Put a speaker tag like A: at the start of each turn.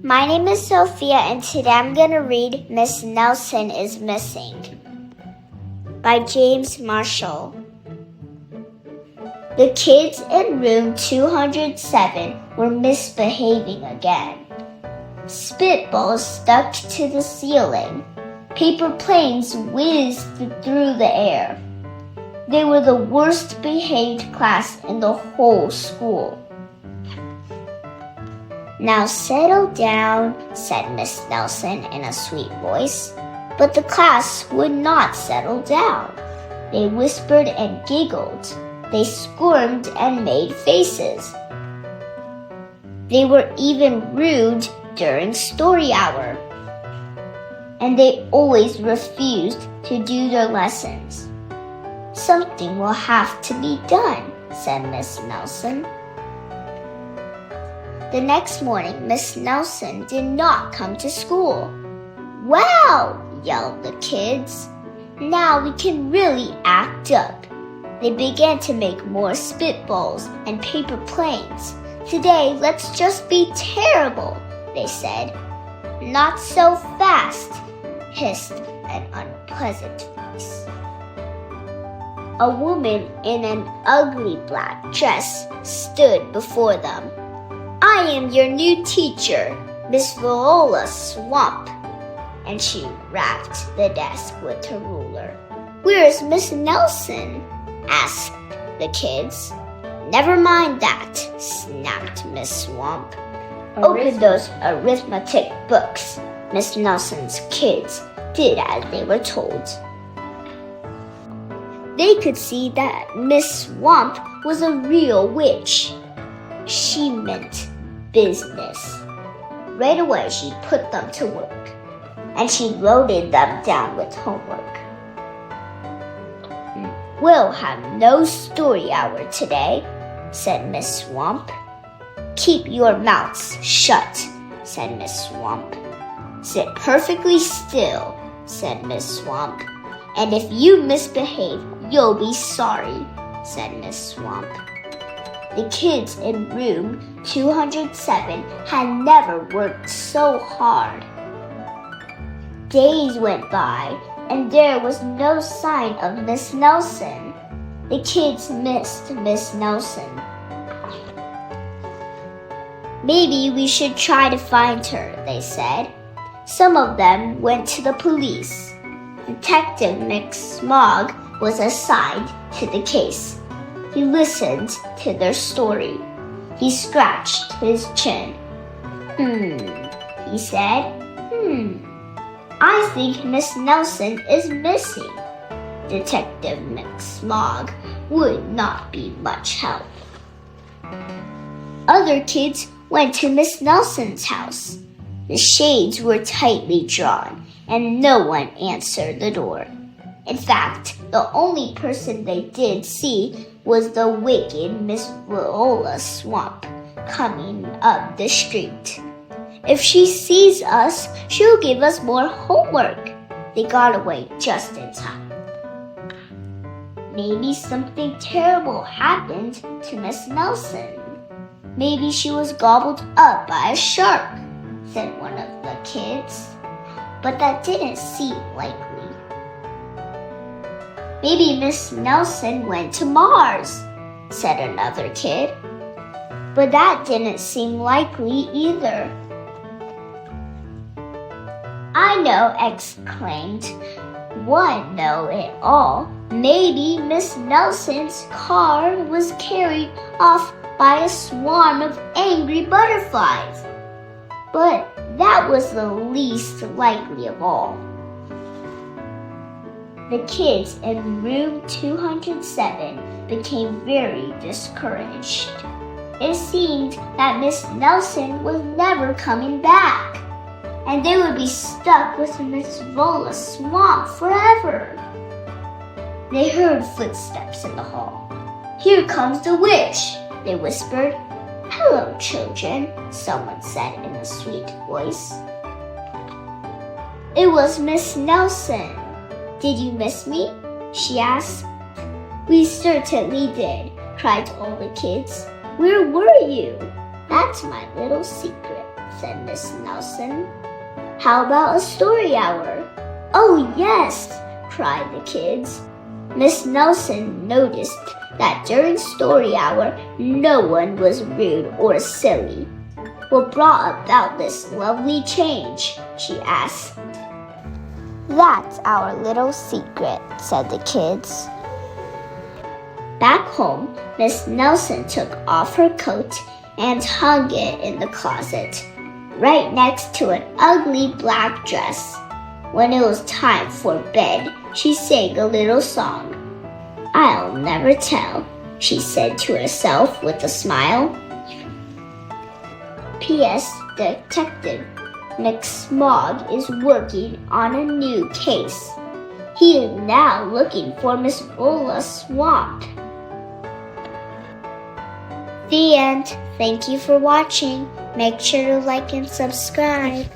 A: My name is Sophia, and today I'm going to read Miss Nelson is Missing by James Marshall. The kids in room 207 were misbehaving again. Spitballs stuck to the ceiling. Paper planes whizzed through the air. They were the worst behaved class in the whole school. "Now settle down," said Miss Nelson in a sweet voice. But the class would not settle down. They whispered and giggled. They squirmed and made faces. They were even rude during story hour. And they always refused to do their lessons. "Something will have to be done," said Miss Nelson. The next morning, Miss Nelson did not come to school. "Wow!" yelled the kids. "Now we can really act up." They began to make more spitballs and paper planes. "Today, let's just be terrible," they said. "Not so fast," hissed an unpleasant voice. A woman in an ugly black dress stood before them. "I am your new teacher, Miss Viola Swamp," and she rapped the desk with her ruler. "Where is Miss Nelson?" asked the kids. "Never mind that," snapped Miss Swamp. "Open those arithmetic books." Miss Nelson's kids did as they were told. They could see that Miss Swamp was a real witch. She meant business. Right away, she put them to work, and she loaded them down with homework. "We'll have no story hour today," said Miss Swamp. "Keep your mouths shut," said Miss Swamp. "Sit perfectly still," said Miss Swamp. "And if you misbehave, you'll be sorry," said Miss Swamp. The kids in room 207 had never worked so hard. Days went by, and there was no sign of Miss Nelson. The kids missed Miss Nelson. "Maybe we should try to find her," they said. Some of them went to the police. Detective McSmog was assigned to the case. He listened to their story. He scratched his chin. He said, "I think Miss Nelson is missing." Detective McSmog would not be much help. Other kids went to Miss Nelson's house. The shades were tightly drawn, and no one answered the door. In fact, the only person they did see was the wicked Miss Viola Swamp coming up the street. "If she sees us, she'll give us more homework." They got away just in time. "Maybe something terrible happened to Miss Nelson. Maybe she was gobbled up by a shark," said one of the kids. But that didn't seem likely. "Maybe Miss Nelson went to Mars," said another kid. But that didn't seem likely either. "I know," exclaimed one know-it-all. "Maybe Miss Nelson's car was carried off by a swarm of angry butterflies." But that was the least likely of all. The kids in room 207 became very discouraged. It seemed that Miss Nelson was never coming back, and they would be stuck with Miss Viola Swamp forever. They heard footsteps in the hall. "Here comes the witch," they whispered. "Hello, children," someone said in a sweet voice. It was Miss Nelson. "Did you miss me?" she asked. "We certainly did," cried all the kids. "Where were you?" That's my little secret, said Miss Nelson. How about a story hour? Oh, yes, cried the kids. Miss Nelson noticed that during story hour, no one was rude or silly. What brought about this lovely change? She asked. That's our little secret, said the kids. Back home, Miss Nelson took off her coat and hung it in the closet, right next to an ugly black dress. When it was time for bed, she sang a little song. I'll never tell, she said to herself with a smile. P.S. Detective Nick Smog is working on a new case. He is now looking for Miss Viola Swamp. The end. Thank you for watching. Make sure to like and subscribe.